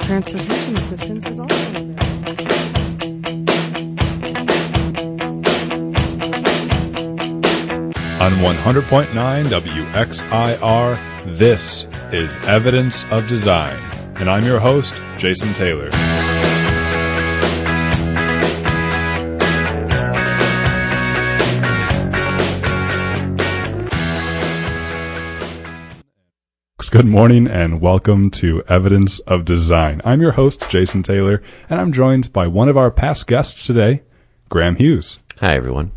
Transportation assistance is also available. On 100.9 WXIR, this is Evidence of Design, and I'm your host, Jason Taylor. Good morning and welcome to Evidence of Design. I'm your host, Jason Taylor, and I'm joined by one of our past guests today, Graham Hughes. Hi, everyone.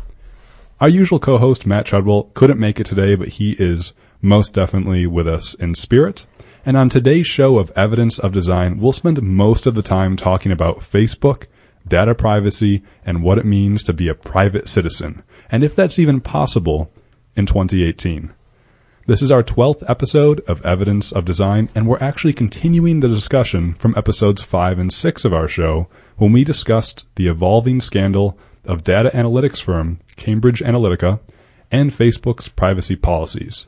Our usual co-host, Matt Chudwell, couldn't make it today, but he is most definitely with us in spirit. And on today's show of Evidence of Design, we'll spend most of the time talking about Facebook, data privacy, and what it means to be a private citizen, and if that's even possible in 2018. This is our 12th episode of Evidence of Design, and we're actually continuing the discussion from episodes 5 and 6 of our show when we discussed the evolving scandal of data analytics firm Cambridge Analytica and Facebook's privacy policies.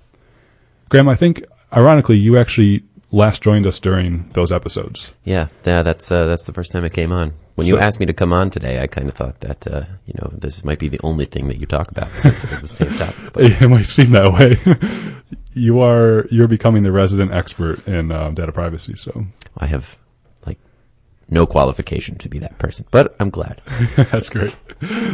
Graham, I think, ironically, you actually last joined us during those episodes. Yeah, that's the first time I came on. When you asked me to come on today, I kind of thought that, this might be the only thing that you talk about since it's the same topic. But it might seem that way. You're becoming the resident expert in data privacy, so. I have, no qualification to be that person, but I'm glad. That's great.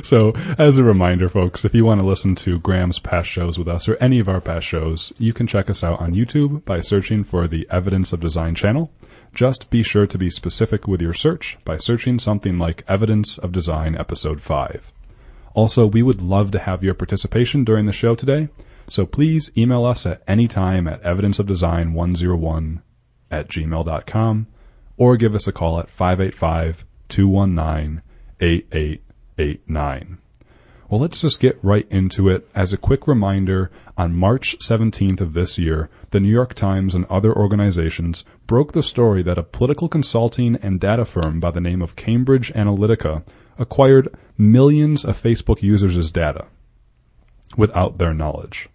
So, as a reminder, folks, if you want to listen to Graham's past shows with us or any of our past shows, you can check us out on YouTube by searching for the Evidence of Design channel. Just be sure to be specific with your search by searching something like Evidence of Design Episode 5. Also, we would love to have your participation during the show today, so please email us at any time at evidenceofdesign101@gmail.com or give us a call at 585-219-8889. Well, let's just get right into it. As a quick reminder, on March 17th of this year, the New York Times and other organizations broke the story that a political consulting and data firm by the name of Cambridge Analytica acquired millions of Facebook users' data without their knowledge.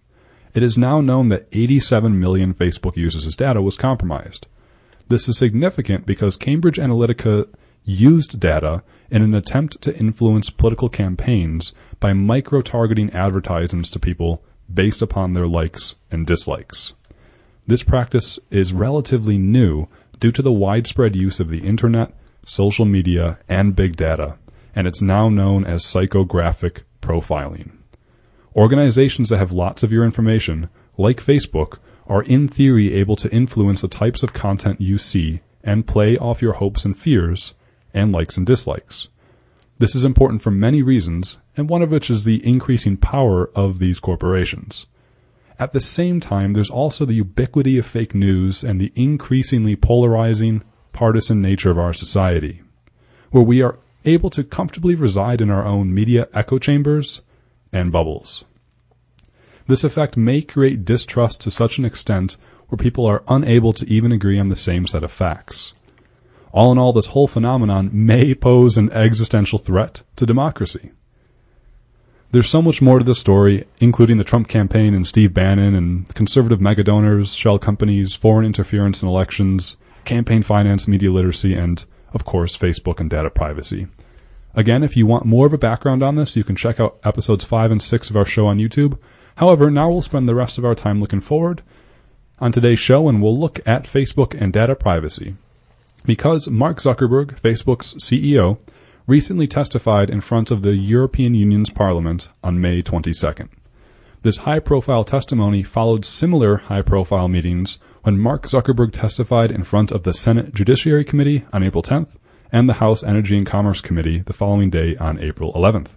It is now known that 87 million Facebook users' data was compromised. This is significant because Cambridge Analytica used data in an attempt to influence political campaigns by micro-targeting advertisements to people based upon their likes and dislikes. This practice is relatively new due to the widespread use of the internet, social media, and big data, and it's now known as psychographic profiling. Organizations that have lots of your information, like Facebook, are in theory able to influence the types of content you see and play off your hopes and fears and likes and dislikes. This is important for many reasons, and one of which is the increasing power of these corporations. At the same time, there's also the ubiquity of fake news and the increasingly polarizing, partisan nature of our society, where we are able to comfortably reside in our own media echo chambers and bubbles. This effect may create distrust to such an extent where people are unable to even agree on the same set of facts. All in all, this whole phenomenon may pose an existential threat to democracy. There's so much more to the story, including the Trump campaign and Steve Bannon and conservative megadonors, shell companies, foreign interference in elections, campaign finance, media literacy, and, of course, Facebook and data privacy. Again, if you want more of a background on this, you can check out episodes 5 and 6 of our show on YouTube. However, now we'll spend the rest of our time looking forward on today's show, and we'll look at Facebook and data privacy. Because Mark Zuckerberg, Facebook's CEO, recently testified in front of the European Union's Parliament on May 22nd. This high-profile testimony followed similar high-profile meetings when Mark Zuckerberg testified in front of the Senate Judiciary Committee on April 10th and the House Energy and Commerce Committee the following day on April 11th.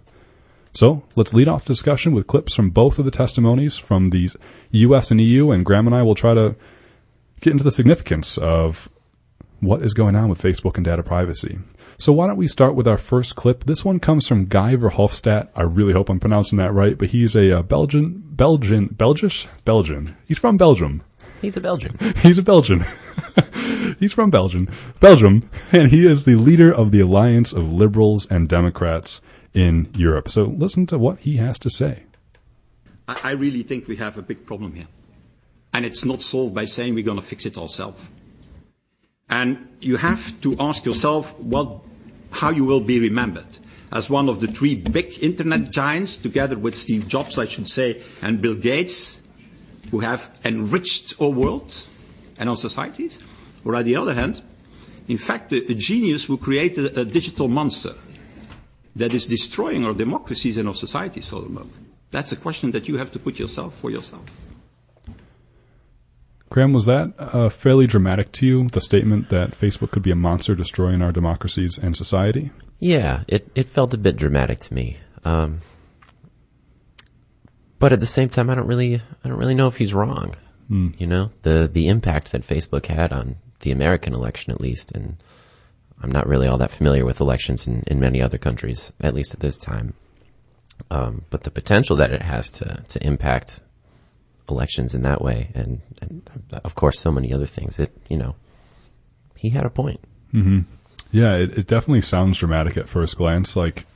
So, let's lead off discussion with clips from both of the testimonies from the U.S. and EU, and Graham and I will try to get into the significance of what is going on with Facebook and data privacy. So why don't we start with our first clip. This one comes from Guy Verhofstadt. I really hope I'm pronouncing that right, but he's a Belgian. He's from Belgium. He's a Belgian. He's a Belgian. He's from Belgium, and he is the leader of the Alliance of Liberals and Democrats in Europe. So listen to what he has to say. I really think we have a big problem here. And it's not solved by saying we're going to fix it ourselves. And you have to ask yourself how you will be remembered. As one of the three big internet giants, together with Steve Jobs, I should say, and Bill Gates, who have enriched our world and our societies. Or on the other hand, in fact, a genius who created a digital monster that is destroying our democracies and our societies for the moment. That's a question that you have to put for yourself. Graham, was that fairly dramatic to you, the statement that Facebook could be a monster destroying our democracies and society? Yeah, it felt a bit dramatic to me. But at the same time, I don't really know if he's wrong. You know, the impact that Facebook had on the American election, at least, and I'm not really all that familiar with elections in many other countries, at least at this time. But the potential that it has to impact elections in that way, and of course so many other things, he had a point. Mm-hmm. Yeah, it definitely sounds dramatic at first glance, like,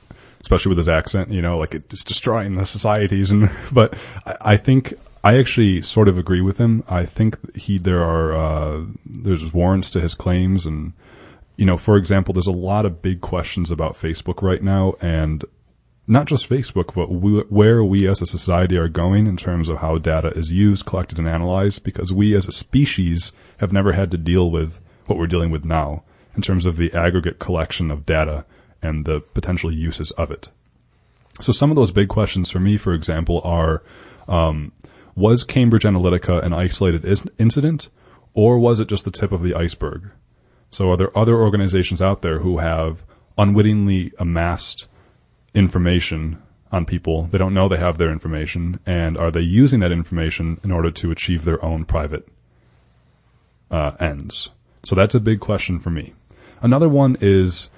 especially with his accent, like it's destroying the societies. But I think I actually sort of agree with him. I think there's warrants to his claims, and for example, there's a lot of big questions about Facebook right now, and not just Facebook, but where we as a society are going in terms of how data is used, collected, and analyzed, because we as a species have never had to deal with what we're dealing with now in terms of the aggregate collection of data and the potential uses of it. So some of those big questions for me, for example, are, was Cambridge Analytica an isolated incident, or was it just the tip of the iceberg? So are there other organizations out there who have unwittingly amassed information on people? They don't know they have their information, and are they using that information in order to achieve their own private ends? So that's a big question for me. Another one is,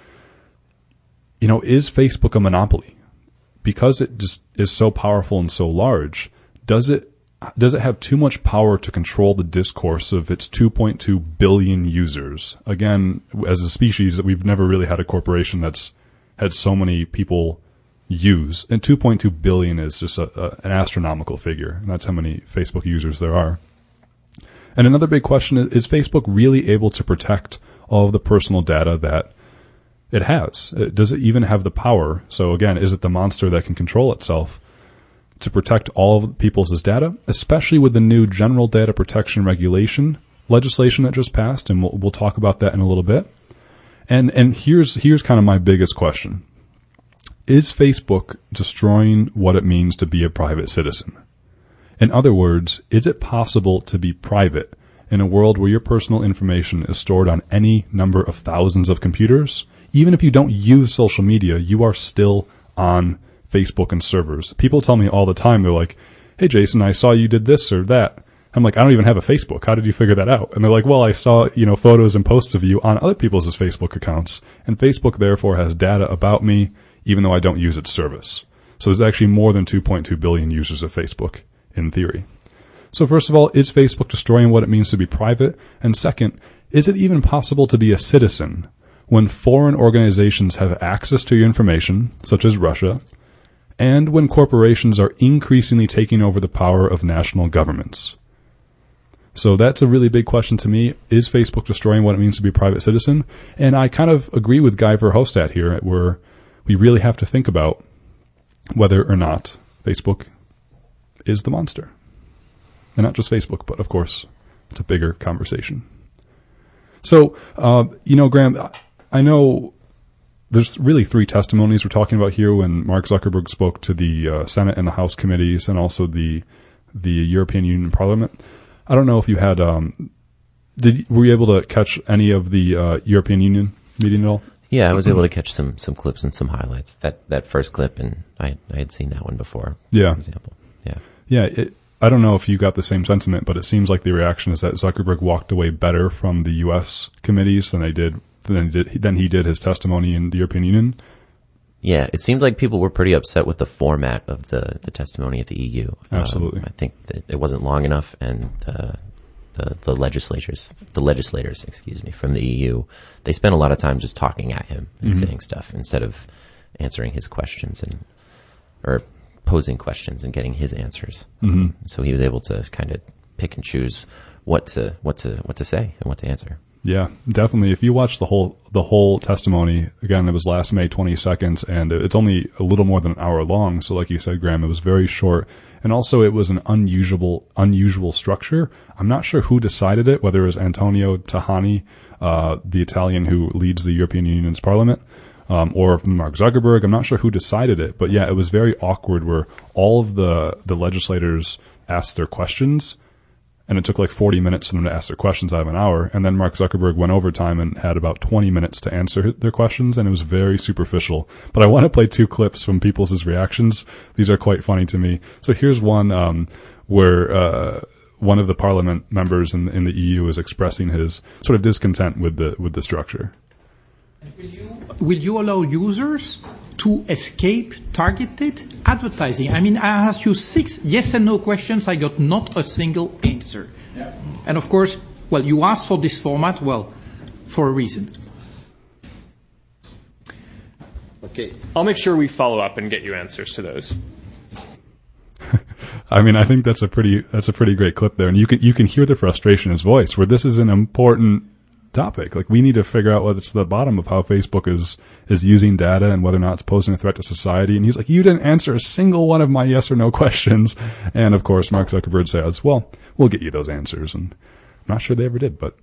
is Facebook a monopoly? Because it just is so powerful and so large, does it have too much power to control the discourse of its 2.2 billion users? Again, as a species, we've never really had a corporation that's had so many people use, and 2.2 billion is just an astronomical figure, and that's how many Facebook users there are. And another big question is Facebook really able to protect all of the personal data that it has? Does it even have the power? So again, is it the monster that can control itself to protect all of people's data, especially with the new General Data Protection Regulation legislation that just passed, and we'll talk about that in a little bit. And here's kind of my biggest question. Is Facebook destroying what it means to be a private citizen? In other words, is it possible to be private in a world where your personal information is stored on any number of thousands of computers? Even if you don't use social media, you are still on Facebook and servers. People tell me all the time, they're like, hey, Jason, I saw you did this or that. I'm like, I don't even have a Facebook. How did you figure that out? And they're like, well, I saw, photos and posts of you on other people's Facebook accounts. And Facebook, therefore, has data about me, even though I don't use its service. So there's actually more than 2.2 billion users of Facebook, in theory. So first of all, is Facebook destroying what it means to be private? And second, is it even possible to be a citizen when foreign organizations have access to your information, such as Russia, and when corporations are increasingly taking over the power of national governments? So that's a really big question to me. Is Facebook destroying what it means to be a private citizen? And I kind of agree with Guy Verhofstadt here, where we really have to think about whether or not Facebook is the monster. And not just Facebook, but of course, it's a bigger conversation. So, Graham, I know there's really three testimonies we're talking about here when Mark Zuckerberg spoke to the Senate and the House committees and also the European Union Parliament. I don't know if you had, were you able to catch any of the European Union meeting at all? Yeah, I was able to catch some clips and some highlights. That first clip, and I had seen that one before. Yeah. For example. Yeah. Yeah. I don't know if you got the same sentiment, but it seems like the reaction is that Zuckerberg walked away better from the U.S. committees than he did his testimony in the European Union. Yeah, it seemed like people were pretty upset with the format of the testimony at the EU. Absolutely. I think that it wasn't long enough, and the legislators, from the EU, they spent a lot of time just talking at him and saying stuff instead of answering his questions or posing questions and getting his answers. So he was able to kind of pick and choose what to say and what to answer. Yeah, definitely. If you watch the whole testimony, again, it was last May 22nd, and it's only a little more than an hour long. So, like you said, Graham, it was very short, and also it was an unusual structure. I'm not sure who decided it, whether it was Antonio Tajani, the Italian who leads the European Union's Parliament, or Mark Zuckerberg. I'm not sure who decided it, but yeah, it was very awkward where all of the legislators asked their questions. And it took like 40 minutes for them to ask their questions out of an hour. And then Mark Zuckerberg went overtime and had about 20 minutes to answer their questions, and it was very superficial. But I want to play two clips from people's reactions. These are quite funny to me. So here's one where one of the parliament members in the EU is expressing his sort of discontent with the structure. Will you allow users to escape targeted advertising? I mean, I asked you 6 yes and no questions. I got not a single answer. Yeah. And of course, well, you asked for this format, well, for a reason. Okay. I'll make sure we follow up and get you answers to those. I mean, I think that's a pretty great clip there, and you can hear the frustration in his voice, where this is an important topic. Like, we need to figure out what's the bottom of how Facebook is using data and whether or not it's posing a threat to society. And he's like, you didn't answer a single one of my yes or no questions. And of course, Mark Zuckerberg says, well, we'll get you those answers. And I'm not sure they ever did, but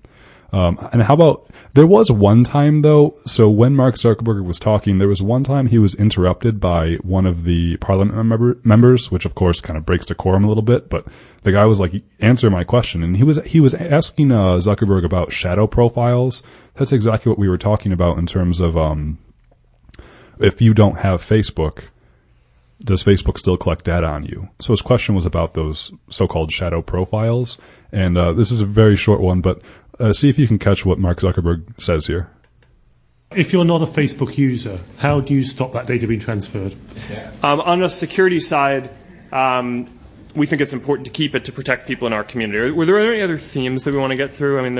and how about, there was one time though, so when Mark Zuckerberg was talking, there was one time he was interrupted by one of the parliament members, which of course kind of breaks decorum a little bit, but the guy was like, answer my question. And he was asking Zuckerberg about shadow profiles. That's exactly what we were talking about in terms of if you don't have Facebook, does Facebook still collect data on you? So his question was about those so-called shadow profiles. And this is a very short one, but see if you can catch what Mark Zuckerberg says here. If you're not a Facebook user, how do you stop that data being transferred? On the security side, we think it's important to keep it to protect people in our community. Were there any other themes that we want to get through? I mean,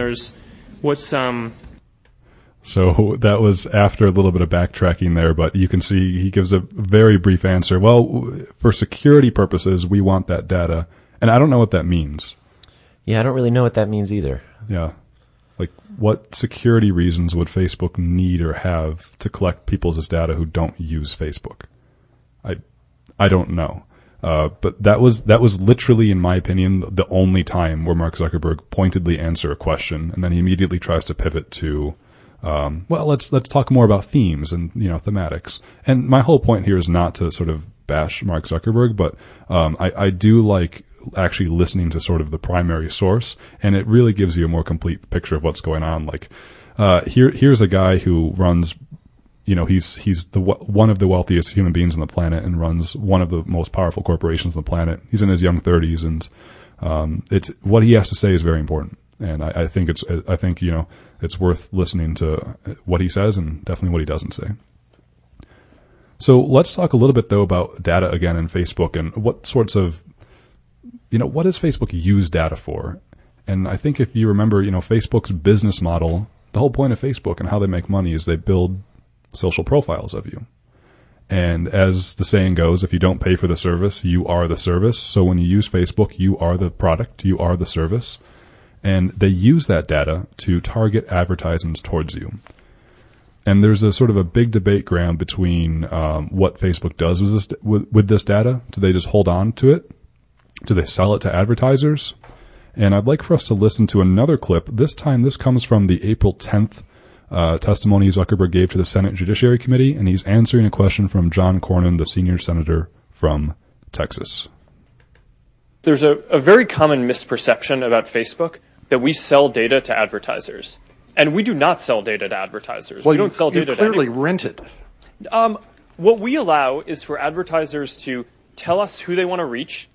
So that was after a little bit of backtracking there, but you can see he gives a very brief answer. Well, for security purposes, we want that data. And I don't know what that means. Yeah, I don't really know what that means either. Yeah. Like, what security reasons would Facebook need or have to collect people's data who don't use Facebook? I don't know. But that was literally, in my opinion, the only time where Mark Zuckerberg pointedly answered a question, and then he immediately tries to pivot to, well, let's talk more about themes and, thematics. And my whole point here is not to sort of bash Mark Zuckerberg, but I do like actually listening to sort of the primary source, and it really gives you a more complete picture of what's going on. Like, here's a guy who runs, he's one of the wealthiest human beings on the planet and runs one of the most powerful corporations on the planet. He's in his young 30s, and it's what he has to say is very important. And I think it's worth listening to what he says and definitely what he doesn't say. So let's talk a little bit though about data again in Facebook and what sorts of, what does Facebook use data for? And I think if you remember, Facebook's business model, the whole point of Facebook and how they make money is they build social profiles of you. And as the saying goes, if you don't pay for the service, you are the service. So when you use Facebook, you are the product, you are the service. And they use that data to target advertisements towards you. And there's a sort of a big debate, Graham, between what Facebook does with this data. Do they just hold on to it? Do they sell it to advertisers? And I'd like for us to listen to another clip. This time, this comes from the April 10th testimony Zuckerberg gave to the Senate Judiciary Committee, and he's answering a question from John Cornyn, the senior senator from Texas. There's a very common misperception about Facebook that we sell data to advertisers. And we do not sell data to advertisers. Well, we don't sell data to anyone. You clearly rent it. What we allow is for advertisers to tell us who they want to reach,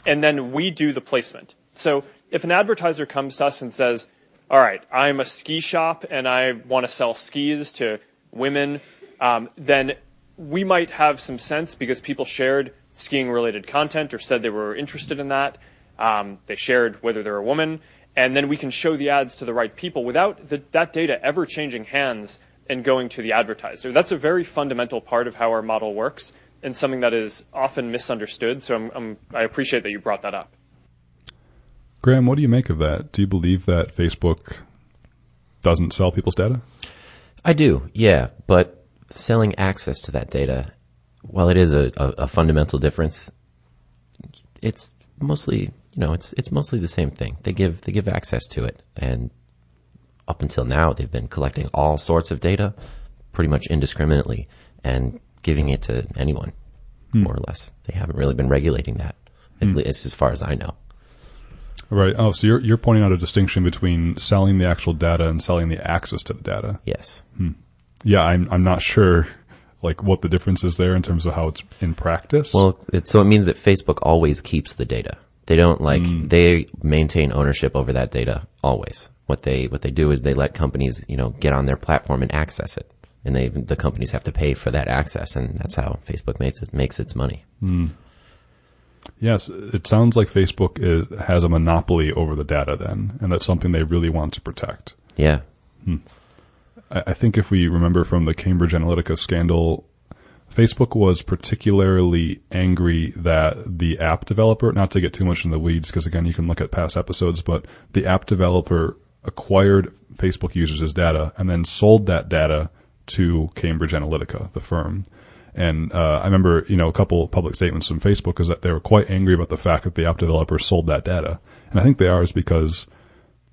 and then we do the placement. So if an advertiser comes to us and says, all right, I'm a ski shop and I want to sell skis to women, then we might have some sense because people shared skiing-related content or said they were interested in that. They shared whether they're a woman. And then we can show the ads to the right people without that data ever changing hands and going to the advertiser. That's a very fundamental part of how our model works and something that is often misunderstood. So I appreciate that you brought that up. Graham, what do you make of that? Do you believe that Facebook doesn't sell people's data? I do, yeah, but selling access to that data, while it is a fundamental difference, it's mostly, it's mostly the same thing. They give access to it, and up until now, they've been collecting all sorts of data pretty much indiscriminately and giving it to anyone, more or less. They haven't really been regulating that, at least as far as I know. Right. Oh, so you're pointing out a distinction between selling the actual data and selling the access to the data. Yes. Yeah, I'm not sure like what the difference is there in terms of how it's in practice. Well, it means that Facebook always keeps the data. They don't they maintain ownership over that data always. What they do is they let companies, get on their platform and access it. And the companies have to pay for that access, and that's how Facebook makes its money. Yes, it sounds like Facebook has a monopoly over the data then, and that's something they really want to protect. Yeah. I think if we remember from the Cambridge Analytica scandal, Facebook was particularly angry that the app developer, not to get too much in the weeds, because again, you can look at past episodes, but the app developer acquired Facebook users' data and then sold that data to Cambridge Analytica, the firm. And I remember, a couple of public statements from Facebook is that they were quite angry about the fact that the app developer sold that data. And I think they are is because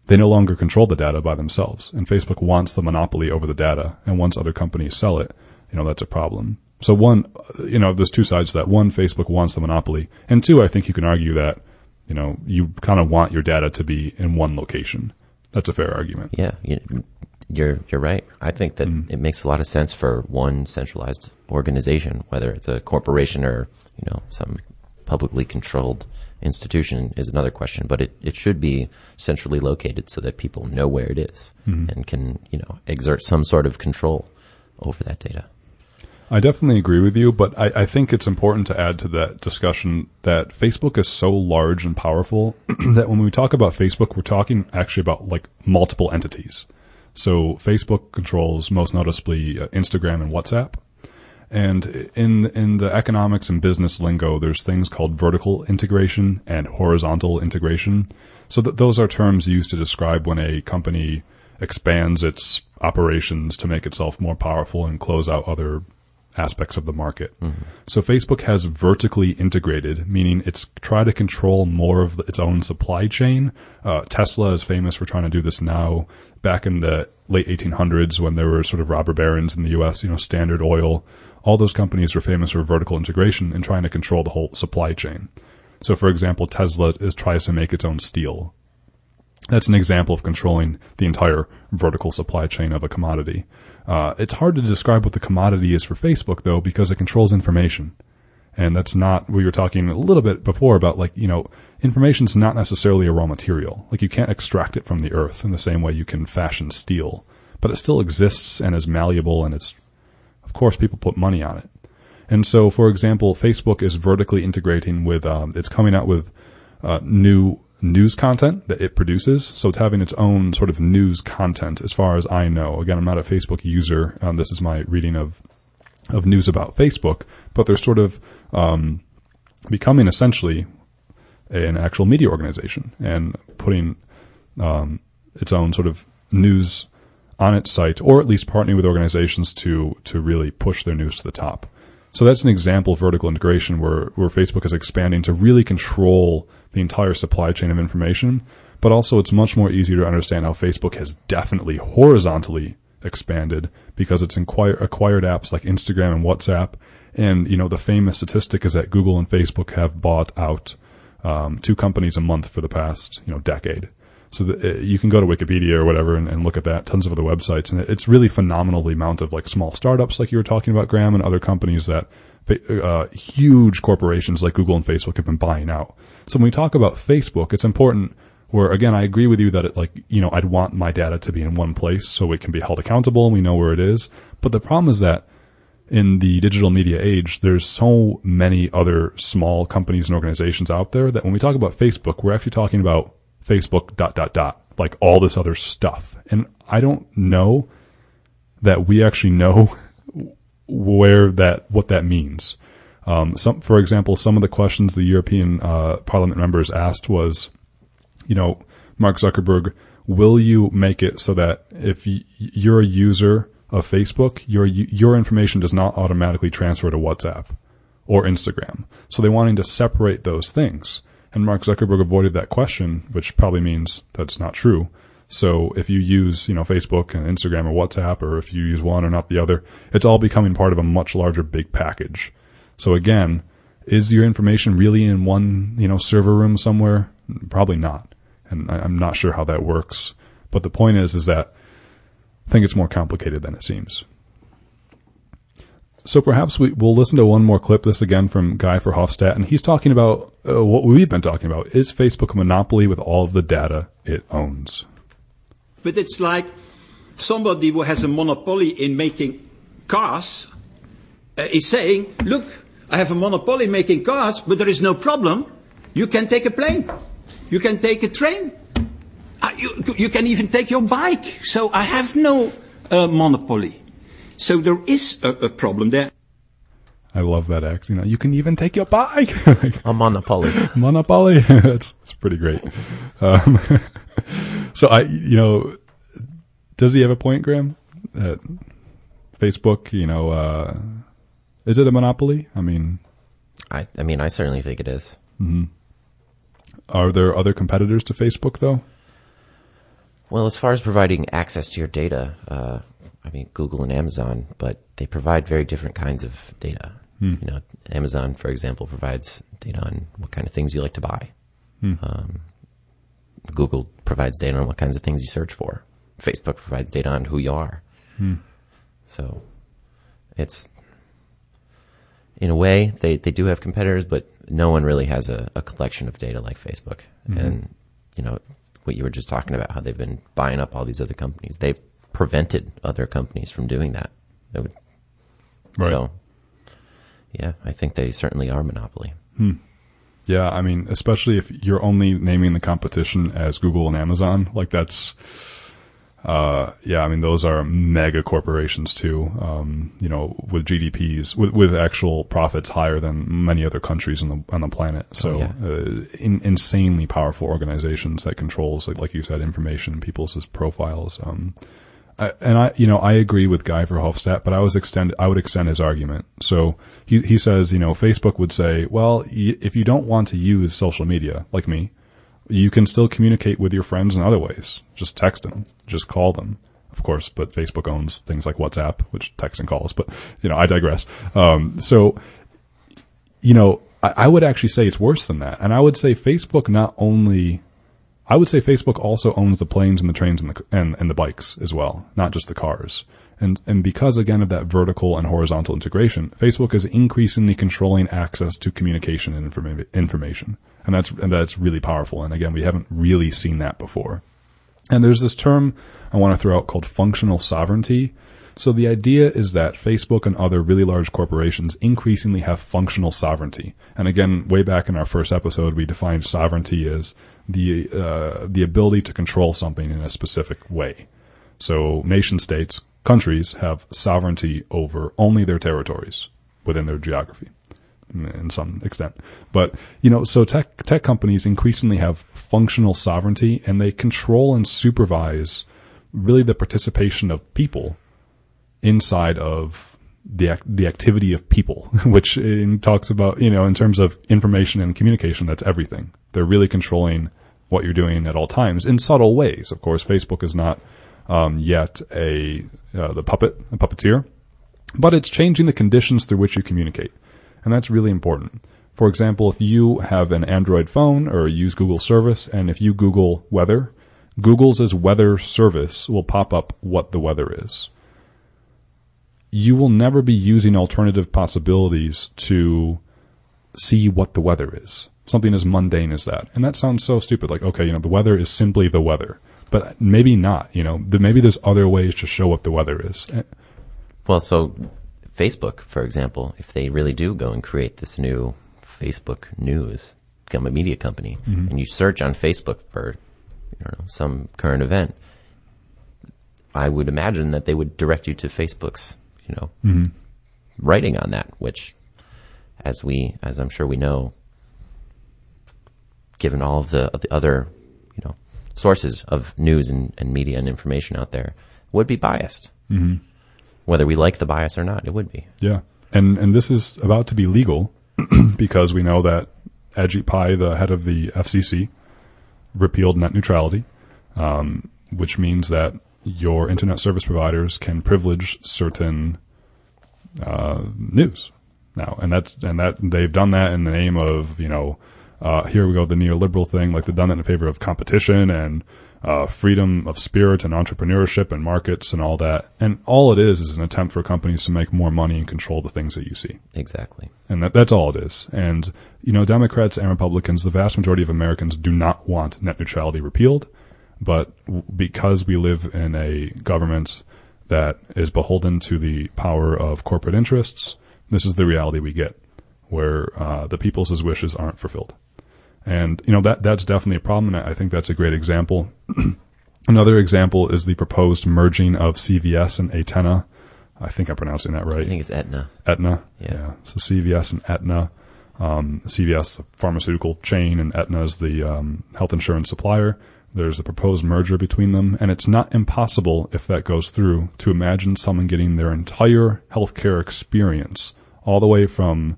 they no longer control the data by themselves. And Facebook wants the monopoly over the data. And once other companies sell it, that's a problem. So one, there's two sides to that. One, Facebook wants the monopoly. And two, I think you can argue that, you kind of want your data to be in one location. That's a fair argument. Yeah. You're right. I think that it makes a lot of sense for one centralized organization, whether it's a corporation or, some publicly controlled institution is another question, but it should be centrally located so that people know where it is and can, exert some sort of control over that data. I definitely agree with you, but I think it's important to add to that discussion that Facebook is so large and powerful that when we talk about Facebook, we're talking actually about like multiple entities. So Facebook controls most noticeably Instagram and WhatsApp. And in the economics and business lingo, there's things called vertical integration and horizontal integration. So those are terms used to describe when a company expands its operations to make itself more powerful and close out other aspects of the market. So Facebook has vertically integrated, meaning it's tried to control more of its own supply chain. Tesla is famous for trying to do this now. Back in the late 1800s when there were sort of robber barons in the U.S., Standard Oil, all those companies were famous for vertical integration and trying to control the whole supply chain. So, for example, Tesla tries to make its own steel. That's an example of controlling the entire vertical supply chain of a commodity. It's hard to describe what the commodity is for Facebook, though, because it controls information. And that's not, we were talking a little bit before about information's not necessarily a raw material. Like you can't extract it from the earth in the same way you can fashion steel. But it still exists and is malleable, and of course, people put money on it. And so, for example, Facebook is vertically integrating with, it's coming out with new news content that it produces. So it's having its own sort of news content as far as I know. Again, I'm not a Facebook user. This is my reading of news about Facebook, but they're sort of becoming essentially an actual media organization and putting its own sort of news on its site, or at least partnering with organizations to really push their news to the top. So that's an example of vertical integration where Facebook is expanding to really control the entire supply chain of information, but also it's much more easier to understand how Facebook has definitely horizontally expanded because it's acquired apps like Instagram and WhatsApp. And, the famous statistic is that Google and Facebook have bought out 2 companies a month for the past, decade. So you can go to Wikipedia or whatever and look at that, tons of other websites. And it's really phenomenal the amount of small startups like you were talking about, Graham, and other companies that huge corporations like Google and Facebook have been buying out. So when we talk about Facebook, it's important where, again, I agree with you that I'd want my data to be in one place so it can be held accountable and we know where it is. But the problem is that in the digital media age, there's so many other small companies and organizations out there that when we talk about Facebook, we're actually talking about Facebook ... like all this other stuff. And I don't know that we actually know what that means. For example, some of the questions the European Parliament members asked was, Mark Zuckerberg, will you make it so that if you're a user of Facebook, your information does not automatically transfer to WhatsApp or Instagram? So they're wanting to separate those things. And Mark Zuckerberg avoided that question, which probably means that's not true. So if you use, Facebook and Instagram or WhatsApp, or if you use one or not the other, it's all becoming part of a much larger big package. So again, is your information really in one, server room somewhere? Probably not. And I'm not sure how that works. But the point is that I think it's more complicated than it seems. So perhaps we'll listen to one more clip, this again from Guy Verhofstadt, and he's talking about what we've been talking about. Is Facebook a monopoly with all of the data it owns? But it's like somebody who has a monopoly in making cars is saying, look, I have a monopoly making cars, but there is no problem. You can take a plane. You can take a train. You can even take your bike. So I have no monopoly. So there is a problem there. I love that act. You can even take your bike. A monopoly. Monopoly. It's pretty great. So does he have a point, Graham? Facebook, is it a monopoly? I mean, I certainly think it is. Mm-hmm. Are there other competitors to Facebook, though? Well, as far as providing access to your data, Google and Amazon, but they provide very different kinds of data. Amazon, for example, provides data on what kind of things you like to buy. Google provides data on what kinds of things you search for. Facebook provides data on who you are. So it's, in a way, they do have competitors, but no one really has a collection of data like Facebook. And, what you were just talking about, how they've been buying up all these other companies. They've prevented other companies from doing that. Right. So, yeah, I think they certainly are a monopoly. Yeah, especially if you're only naming the competition as Google and Amazon, like that's, those are mega corporations too, with GDPs, with actual profits higher than many other countries on the planet. So, insanely powerful organizations that controls, like you said, information, people's profiles. I agree with Guy Verhofstadt, but I would extend his argument. So he says, Facebook would say, well, if you don't want to use social media, like me, you can still communicate with your friends in other ways. Just text them, just call them, of course, but Facebook owns things like WhatsApp, which text and calls, but, I digress. I would actually say it's worse than that. And I would say Facebook also owns the planes and the trains and the bikes as well, not just the cars. And because, again, of that vertical and horizontal integration, Facebook is increasingly controlling access to communication and information. And that's really powerful. And again, we haven't really seen that before. And there's this term I want to throw out called functional sovereignty. So the idea is that Facebook and other really large corporations increasingly have functional sovereignty. And again, way back in our first episode, we defined sovereignty as the ability to control something in a specific way. So nation states, countries have sovereignty over only their territories within their geography in some extent. But, so tech companies increasingly have functional sovereignty, and they control and supervise really the participation of people inside of the activity of people, which talks about, in terms of information and communication, that's everything. They're really controlling what you're doing at all times in subtle ways. Of course, Facebook is not yet the puppeteer, but it's changing the conditions through which you communicate. And that's really important. For example, if you have an Android phone or use Google service, and if you Google weather, Google's weather service will pop up what the weather is. You will never be using alternative possibilities to see what the weather is. Something as mundane as that. And that sounds so stupid. Like, okay, the weather is simply the weather. But maybe not, maybe there's other ways to show what the weather is. Well, so Facebook, for example, if they really do go and create this new Facebook News, become a media company, and you search on Facebook for, some current event, I would imagine that they would direct you to Facebook's, writing on that, which, as I'm sure we know, given all of the other, sources of news and media and information out there would be biased. Mm-hmm. Whether we like the bias or not, it would be. Yeah. And this is about to be legal because we know that Ajit Pai, the head of the FCC, repealed net neutrality, which means that your internet service providers can privilege certain news now, and that they've done that in the name of, here we go, the neoliberal thing, like they've done that in favor of competition and freedom of spirit and entrepreneurship and markets and all that. And all it is an attempt for companies to make more money and control the things that you see. Exactly. And that's all it is. And, Democrats and Republicans, the vast majority of Americans do not want net neutrality repealed. But because we live in a government that is beholden to the power of corporate interests, this is the reality we get, where the people's wishes aren't fulfilled. And, that's definitely a problem, and I think that's a great example. Another example is the proposed merging of CVS and Aetna. I think I'm pronouncing that right. I think it's Aetna. Aetna? Yeah. So CVS and Aetna. CVS, a pharmaceutical chain, and Aetna is the health insurance supplier. There's a proposed merger between them, and it's not impossible, if that goes through, to imagine someone getting their entire healthcare experience, all the way from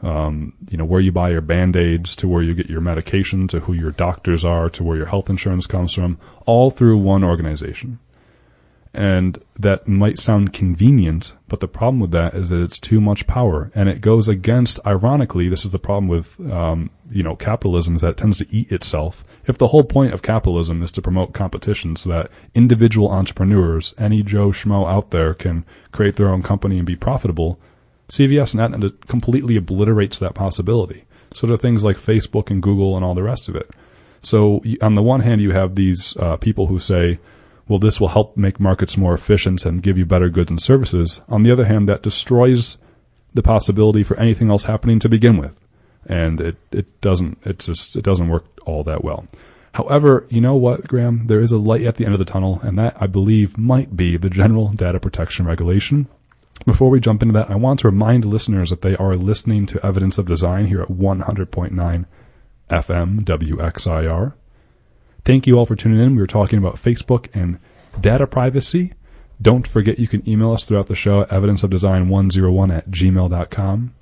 where you buy your Band-Aids to where you get your medication to who your doctors are to where your health insurance comes from, all through one organization. And that might sound convenient, but the problem with that is that it's too much power, and it goes against, ironically, this is the problem with, capitalism, is that it tends to eat itself. If the whole point of capitalism is to promote competition so that individual entrepreneurs, any Joe Schmo out there, can create their own company and be profitable, CVS and Aetna completely obliterates that possibility. So there are things like Facebook and Google and all the rest of it. So on the one hand, you have these people who say, well, this will help make markets more efficient and give you better goods and services. On the other hand, that destroys the possibility for anything else happening to begin with. And it doesn't work all that well. However, you know what, Graham? There is a light at the end of the tunnel, and that, I believe, might be the General Data Protection Regulation. Before we jump into that, I want to remind listeners that they are listening to Evidence of Design here at 100.9 FM WXIR. Thank you all for tuning in. We were talking about Facebook and data privacy. Don't forget you can email us throughout the show at evidenceofdesign101@gmail.com.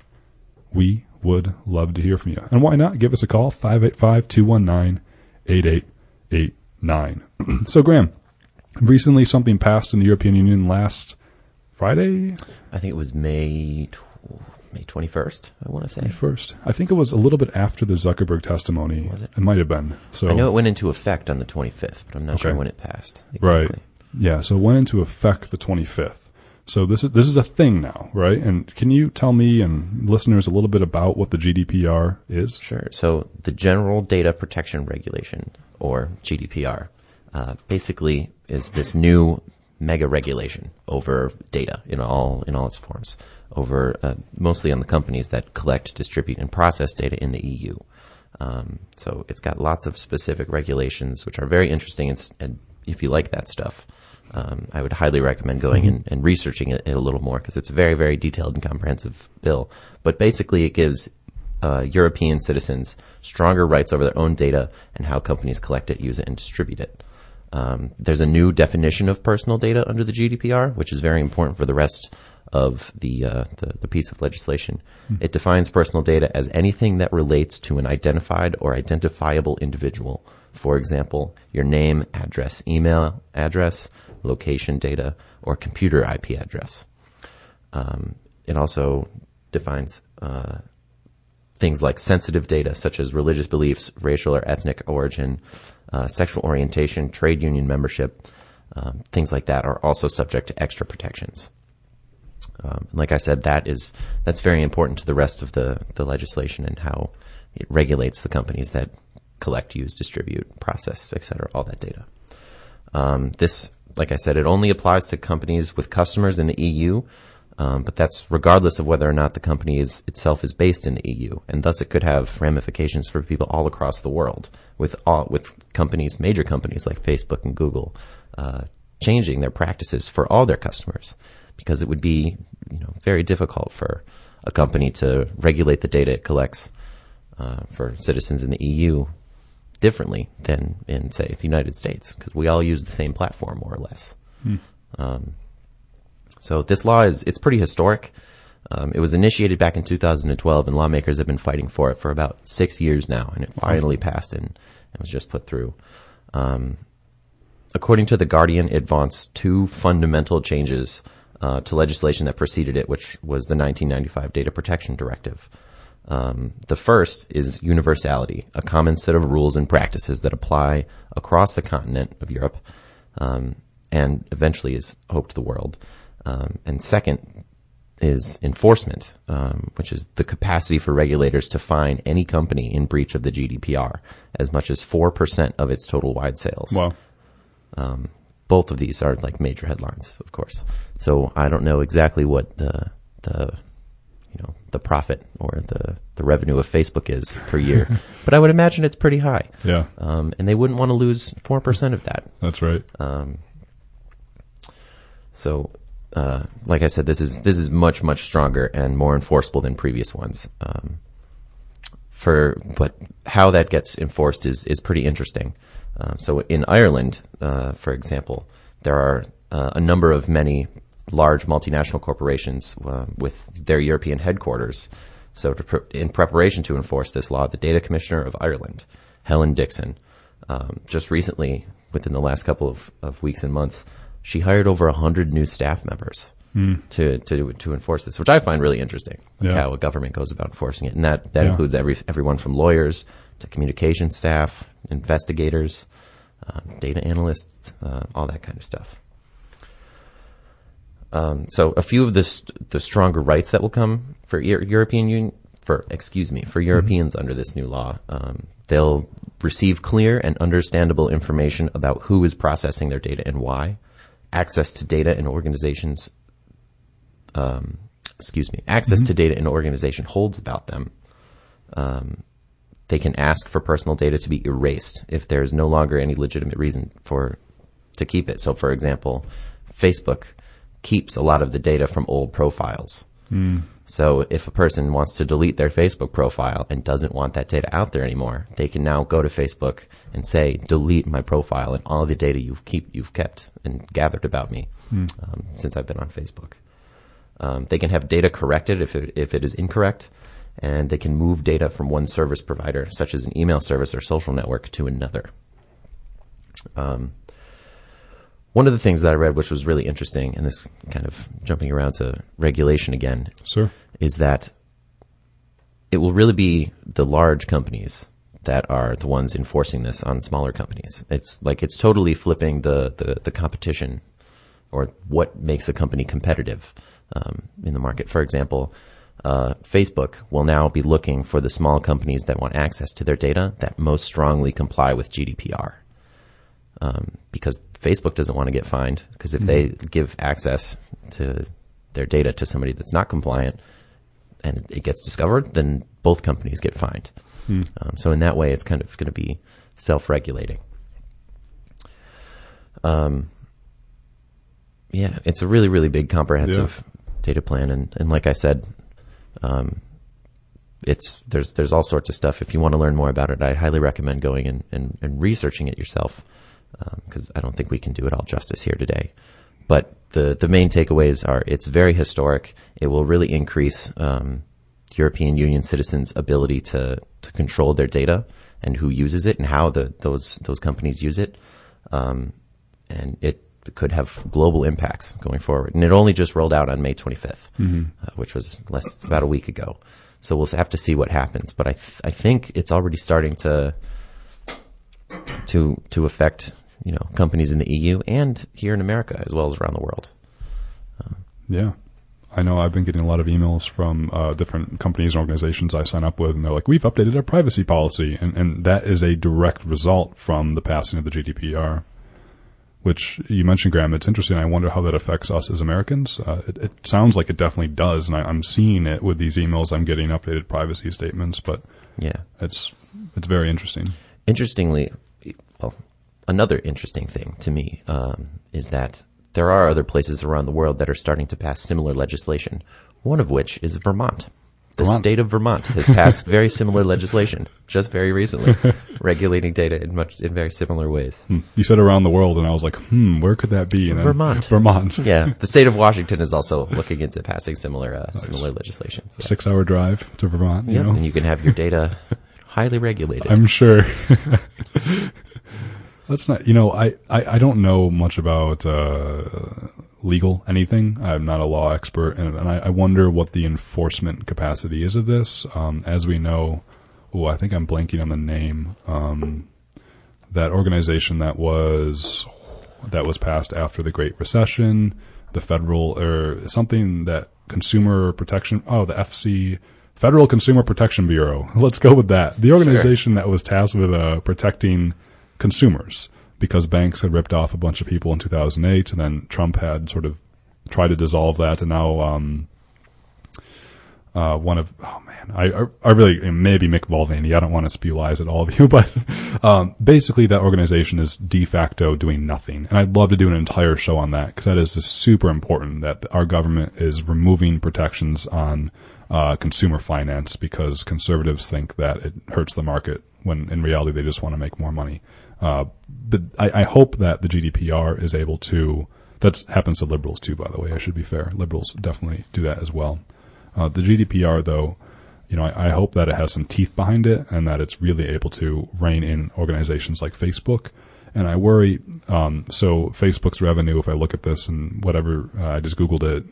We would love to hear from you. And why not? Give us a call, 585-219-8889. So, Graham, recently something passed in the European Union last Friday? I think it was May 21st, I want to say. May 1st. I think it was a little bit after the Zuckerberg testimony. Was it? It might have been. So I know it went into effect on the 25th, but I'm not sure when it passed. Exactly. Right. Yeah, so it went into effect the 25th. So this is a thing now, right? And can you tell me and listeners a little bit about what the GDPR is? Sure. So the General Data Protection Regulation, or GDPR, basically is this new mega regulation over data in all its forms, over mostly on the companies that collect, distribute, and process data in the EU. So it's got lots of specific regulations, which are very interesting, and if you like that stuff, I would highly recommend going and researching it a little more, because it's a very, very detailed and comprehensive bill. But basically it gives European citizens stronger rights over their own data and how companies collect it, use it, and distribute it. There's a new definition of personal data under the GDPR, which is very important for the rest of the piece of legislation. It defines personal data as anything that relates to an identified or identifiable individual. For example, your name, address, email address, location data, or computer IP address. It also defines things like sensitive data, such as religious beliefs, racial or ethnic origin, sexual orientation, trade union membership. Things like that are also subject to extra protections. Like I said, that's very important to the rest of the legislation and how it regulates the companies that collect, use, distribute, process, etc., all that data. This, like I said, it only applies to companies with customers in the EU, but that's regardless of whether or not the company itself is based in the EU, and thus it could have ramifications for people all across the world, with companies, major companies like Facebook and Google, changing their practices for all their customers, because it would be, very difficult for a company to regulate the data it collects for citizens in the EU differently than in, say, the United States, because we all use the same platform, more or less. So this law it's pretty historic. It was initiated back in 2012, and lawmakers have been fighting for it for about 6 years now, and it finally passed and was just put through. According to The Guardian, it wants 2 fundamental changes to legislation that preceded it, which was the 1995 Data Protection Directive. The first is universality, a common set of rules and practices that apply across the continent of Europe, and eventually is hoped the world. And second is enforcement, which is the capacity for regulators to fine any company in breach of the GDPR as much as 4% of its total wide sales. Wow. Both of these are like major headlines, of course. So I don't know exactly what the profit or the revenue of Facebook is per year, but I would imagine it's pretty high. Yeah. And they wouldn't want to lose 4% of that. That's right. So, like I said, this is much, much stronger and more enforceable than previous ones. But how that gets enforced is pretty interesting. So in Ireland, for example, there are a number of many large multinational corporations with their European headquarters. So in preparation to enforce this law, the Data Commissioner of Ireland, Helen Dixon, just recently, within the last couple of weeks and months, she hired over 100 new staff members to enforce this, which I find really interesting, how a government goes about enforcing it. And that includes everyone from lawyers to communication staff, investigators, data analysts, all that kind of stuff. So a few of the stronger rights that will come for Europeans under this new law, they'll receive clear and understandable information about who is processing their data and why, access to data in organizations, access to data an organization holds about them. They can ask for personal data to be erased if there is no longer any legitimate reason to keep it. So, for example, Facebook keeps a lot of the data from old profiles. So if a person wants to delete their Facebook profile and doesn't want that data out there anymore, they can now go to Facebook and say, delete my profile and all the data you've kept and gathered about me since I've been on Facebook. They can have data corrected if it is incorrect, and they can move data from one service provider, such as an email service or social network, to another. One of the things that I read, which was really interesting, and this kind of jumping around to regulation again, is that it will really be the large companies that are the ones enforcing this on smaller companies. It's totally flipping the competition, or what makes a company competitive in the market. For example, Facebook will now be looking for the small companies that want access to their data that most strongly comply with GDPR. Because Facebook doesn't want to get fined, because if they give access to their data to somebody that's not compliant and it gets discovered, then both companies get fined. So in that way, it's kind of going to be self-regulating. It's a really, really big, comprehensive data plan. And like I said, there's all sorts of stuff. If you want to learn more about it, I highly recommend going and researching it yourself, because I don't think we can do it all justice here today. But the main takeaways are it's very historic. It will really increase European Union citizens' ability to control their data and who uses it and how those companies use it. And it could have global impacts going forward. And it only just rolled out on May 25th, which was about a week ago. So we'll have to see what happens. But I think it's already starting to affect companies in the EU and here in America as well as around the world. I know I've been getting a lot of emails from different companies and organizations I sign up with, and they're like, we've updated our privacy policy. And that is a direct result from the passing of the GDPR, which you mentioned, Graham. It's interesting. I wonder how that affects us as Americans. It sounds like it definitely does, and I'm seeing it with these emails. I'm getting updated privacy statements, but it's very interesting. Interestingly, another interesting thing to me is that there are other places around the world that are starting to pass similar legislation, one of which is Vermont. The Vermont. state of Vermont has passed very similar legislation just very recently, regulating data in very similar ways. You said around the world, and I was like, where could that be? And then Vermont. Vermont. Yeah, the state of Washington is also looking into passing similar legislation. Yeah. 6-hour drive to Vermont. Yep, You know? and you can have your data highly regulated. I'm sure. That's not, I don't know much about legal anything. I'm not a law expert, and I wonder what the enforcement capacity is of this. As we know, I think I'm blanking on the name. That organization that was passed after the Great Recession, the federal or something that consumer protection. Oh, the FC. Federal Consumer Protection Bureau. Let's go with that. The organization that was tasked with protecting consumers because banks had ripped off a bunch of people in 2008, and then Trump had sort of tried to dissolve that, and now I really, maybe Mick Mulvaney, I don't want to spew lies at all of you, but basically that organization is de facto doing nothing. And I'd love to do an entire show on that, because that is just super important that our government is removing protections on consumer finance, because conservatives think that it hurts the market when in reality they just want to make more money. But I hope that the GDPR is able to, that happens to liberals too, by the way, I should be fair. Liberals definitely do that as well. The GDPR though, I hope that it has some teeth behind it and that it's really able to rein in organizations like Facebook. And I worry, so Facebook's revenue, if I look at this and whatever, I just Googled it,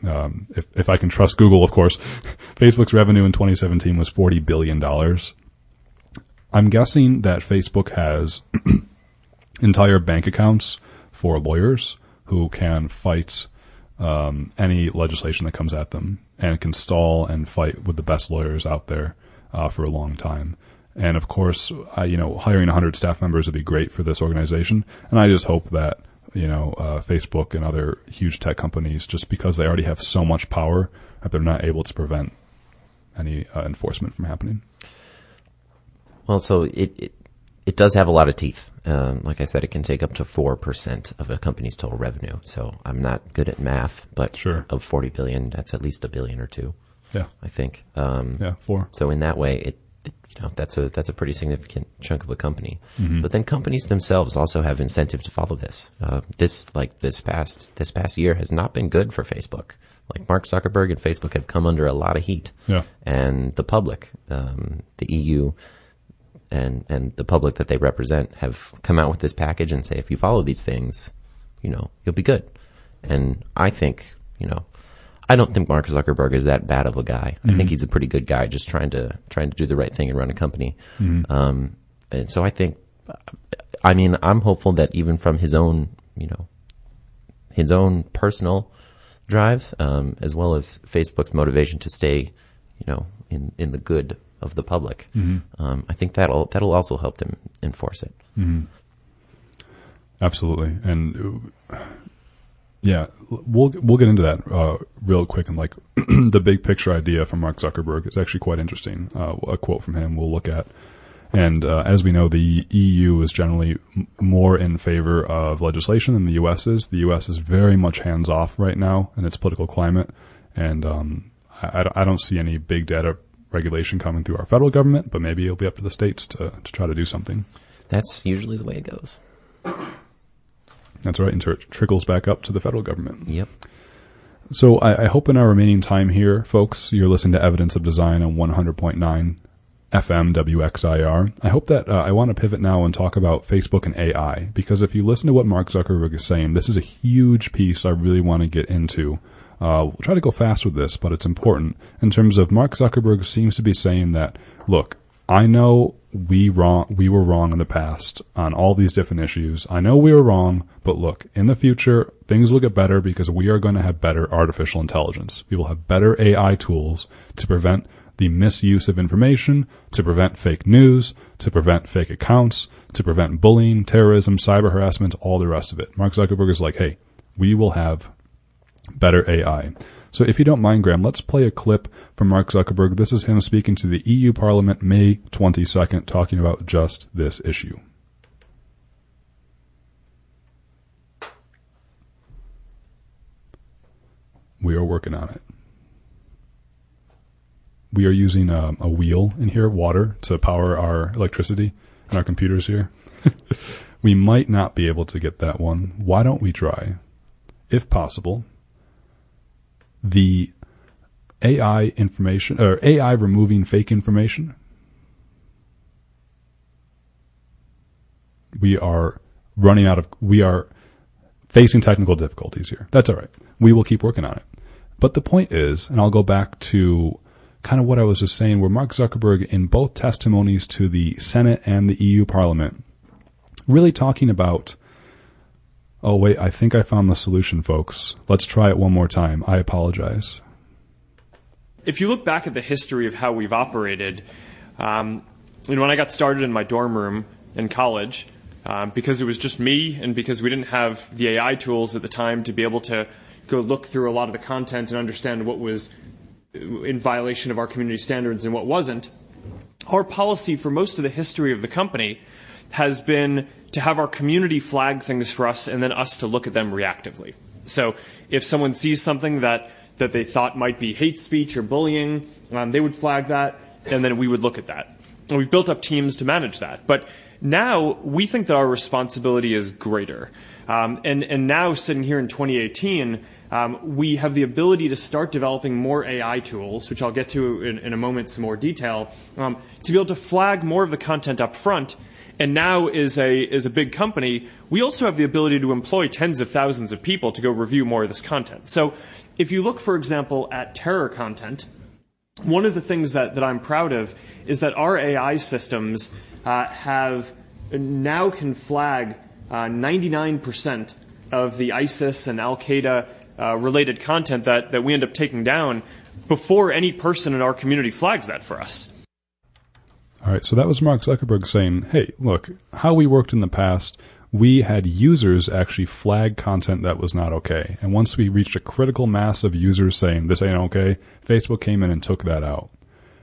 if I can trust Google, of course, Facebook's revenue in 2017 was $40 billion. I'm guessing that Facebook has entire bank accounts for lawyers who can fight any legislation that comes at them and can stall and fight with the best lawyers out there for a long time. And of course, hiring 100 staff members would be great for this organization. And I just hope that, Facebook and other huge tech companies, just because they already have so much power, that they're not able to prevent any enforcement from happening. Well, so it does have a lot of teeth. Like I said, it can take up to 4% of a company's total revenue. So I'm not good at math, but Sure. Of 40 billion, that's at least $1 billion or $2 billion. Yeah. I think. 4. So in that way, that's a pretty significant chunk of a company. Mm-hmm. But then companies themselves also have incentive to follow this. This past year has not been good for Facebook. Like Mark Zuckerberg and Facebook have come under a lot of heat. Yeah. And the public, the EU, and the public that they represent have come out with this package and say, if you follow these things, you'll be good. And I think, I don't think Mark Zuckerberg is that bad of a guy. Mm-hmm. I think he's a pretty good guy, just trying to do the right thing and run a company. Mm-hmm. And so I think, I'm hopeful that even from his own, his own personal drives, as well as Facebook's motivation to stay, in the good of the public, I think that'll also help them enforce it. Mm-hmm. Absolutely. And yeah, we'll get into that real quick. And like the big picture idea from Mark Zuckerberg is actually quite interesting. A quote from him we'll look at. And as we know, the EU is generally more in favor of legislation than the U.S. is. The U.S. is very much hands off right now in its political climate, and I don't see any big data regulation coming through our federal government. But maybe it'll be up to the states to try to do something. That's usually the way it goes. That's right, until it trickles back up to the federal government. Yep. So I hope in our remaining time here, folks, you're listening to Evidence of Design on 100.9 FM WXIR. I hope that I want to pivot now and talk about Facebook and AI, because if you listen to what Mark Zuckerberg is saying, this is a huge piece I really want to get into. We'll try to go fast with this, but it's important in terms of Mark Zuckerberg seems to be saying that, look, I know we were wrong in the past on all these different issues. I know we were wrong, but look, in the future, things will get better because we are going to have better artificial intelligence. We will have better AI tools to prevent the misuse of information, to prevent fake news, to prevent fake accounts, to prevent bullying, terrorism, cyber harassment, all the rest of it. Mark Zuckerberg is like, hey, we will have better AI. So if you don't mind, Graham, let's play a clip from Mark Zuckerberg. This is him speaking to the EU Parliament May 22nd, talking about just this issue. We are working on it. we are using a wheel in here, water, to power our electricity and our computers here. We might not be able to get that one. Why don't we try, if possible, the AI information, or AI removing fake information? We are facing technical difficulties here. That's all right. We will keep working on it. But the point is, and I'll go back to kind of what I was just saying, where Mark Zuckerberg, in both testimonies to the Senate and the EU Parliament, really talking about, oh, wait, I think I found the solution, folks. Let's try it one more time. I apologize. If you look back at the history of how we've operated, when I got started in my dorm room in college, because it was just me and because we didn't have the AI tools at the time to be able to go look through a lot of the content and understand what was in violation of our community standards and what wasn't, our policy for most of the history of the company has been to have our community flag things for us and then us to look at them reactively. So if someone sees something that they thought might be hate speech or bullying, they would flag that, and then we would look at that. And we've built up teams to manage that. But now we think that our responsibility is greater. And now, sitting here in 2018, we have the ability to start developing more AI tools, which I'll get to in a moment, some more detail, to be able to flag more of the content up front. And now, as a big company, we also have the ability to employ tens of thousands of people to go review more of this content. So if you look, for example, at terror content, one of the things that I'm proud of is that our AI systems can flag 99% of the ISIS and Al-Qaeda related content that we end up taking down before any person in our community flags that for us. All right, so that was Mark Zuckerberg saying, hey, look, how we worked in the past, we had users actually flag content that was not okay. And once we reached a critical mass of users saying, this ain't okay, Facebook came in and took that out.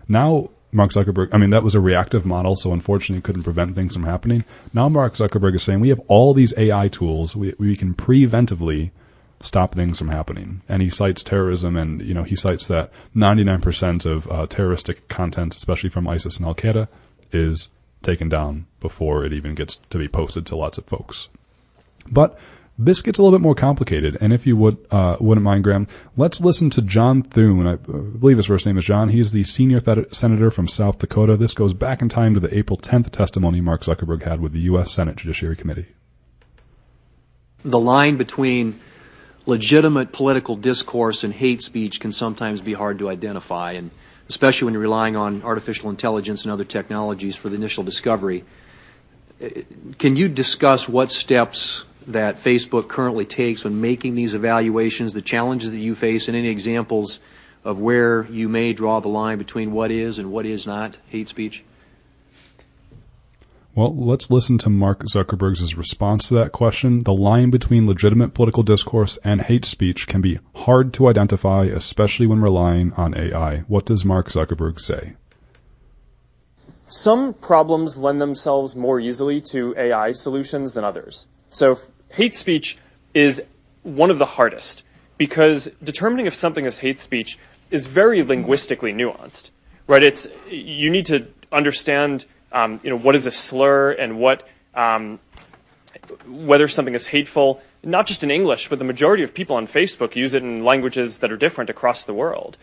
Now, Mark Zuckerberg, that was a reactive model, so unfortunately couldn't prevent things from happening. Now Mark Zuckerberg is saying, we have all these AI tools, we can preventively stop things from happening. And he cites terrorism, and he cites that 99% of terroristic content, especially from ISIS and Al-Qaeda, is taken down before it even gets to be posted to lots of folks. But this gets a little bit more complicated, and if you wouldn't mind, Graham, let's listen to John Thune. I believe his first name is John. He's the senior senator from South Dakota. This goes back in time to the April 10th testimony Mark Zuckerberg had with the U.S. Senate Judiciary Committee. The line between legitimate political discourse and hate speech can sometimes be hard to identify, and especially when you're relying on artificial intelligence and other technologies for the initial discovery. Can you discuss what steps that Facebook currently takes when making these evaluations, the challenges that you face, and any examples of where you may draw the line between what is and what is not hate speech? Well, let's listen to Mark Zuckerberg's response to that question. The line between legitimate political discourse and hate speech can be hard to identify, especially when relying on AI. What does Mark Zuckerberg say? Some problems lend themselves more easily to AI solutions than others. So hate speech is one of the hardest because determining if something is hate speech is very linguistically nuanced, right? You need to understand what is a slur and whether something is hateful, not just in English, but the majority of people on Facebook use it in languages that are different across the world.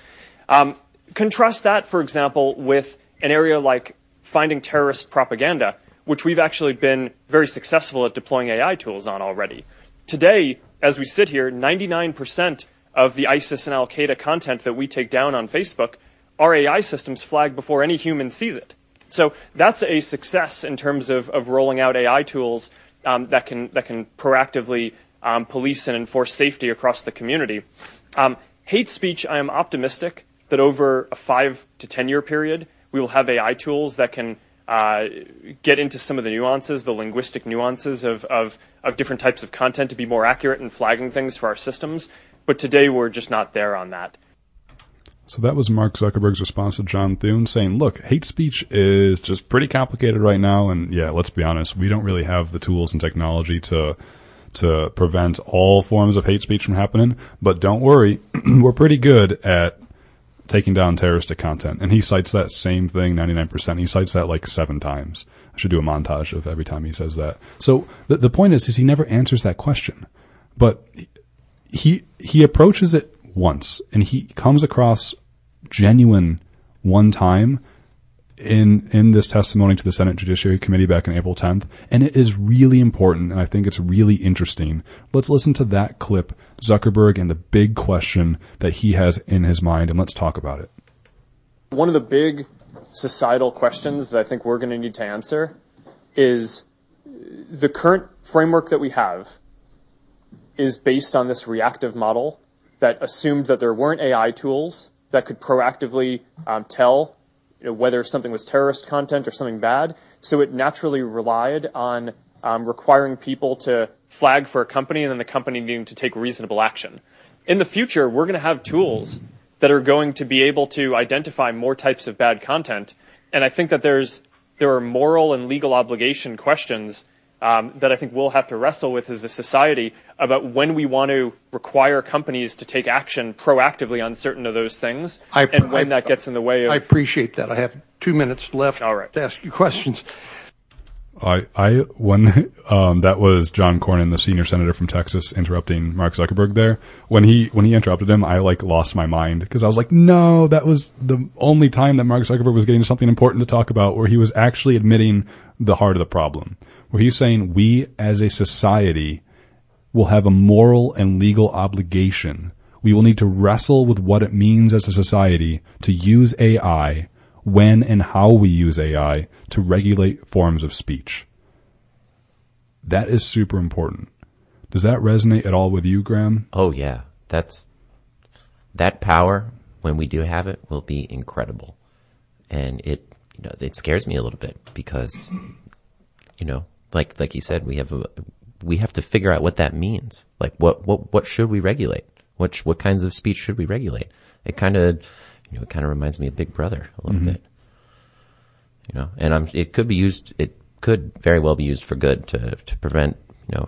Contrast that, for example, with an area like finding terrorist propaganda, which we've actually been very successful at deploying AI tools on already. Today, as we sit here, 99% of the ISIS and Al-Qaeda content that we take down on Facebook, our AI systems flag before any human sees it. So that's a success in terms of rolling out AI tools that can proactively police and enforce safety across the community. Hate speech, I am optimistic that over a 5 to 10 year period, we will have AI tools that can get into some of the nuances, the linguistic nuances of different types of content to be more accurate in flagging things for our systems. But today, we're just not there on that. So that was Mark Zuckerberg's response to John Thune saying, look, hate speech is just pretty complicated right now. And yeah, let's be honest, we don't really have the tools and technology to prevent all forms of hate speech from happening. But don't worry, we're pretty good at taking down terroristic content. And he cites that same thing 99%. He cites that like 7 times. I should do a montage of every time he says that. So the point is he never answers that question. But he approaches it once, and he comes across genuine one time in this testimony to the Senate Judiciary Committee back on April 10th, and it is really important, and I think it's really interesting. Let's listen to that clip, Zuckerberg, and the big question that he has in his mind, and let's talk about it. One of the big societal questions that I think we're going to need to answer is the current framework that we have is based on this reactive model that assumed that there weren't AI tools that could proactively tell whether something was terrorist content or something bad. So it naturally relied on requiring people to flag for a company and then the company needing to take reasonable action. In the future, we're going to have tools that are going to be able to identify more types of bad content. And I think that there are moral and legal obligation questions that I think we'll have to wrestle with as a society about when we want to require companies to take action proactively on certain of those things, and when that gets in the way of... I appreciate that. I have 2 minutes left All right. to ask you questions. When that was John Cornyn, the senior senator from Texas, interrupting Mark Zuckerberg there. When he interrupted him, I lost my mind, because I was like, no, that was the only time that Mark Zuckerberg was getting something important to talk about, where he was actually admitting the heart of the problem, where he's saying we as a society will have a moral and legal obligation. We will need to wrestle with what it means as a society to use AI, when and how we use AI to regulate forms of speech. That is super important. Does that resonate at all with you, Graham? Oh yeah, that power, when we do have it, will be incredible, and it scares me a little bit, because like you said, we have to figure out what that means. Like what should we regulate? What kinds of speech should we regulate? It kind of reminds me of Big Brother a little bit. And it could very well be used for good to prevent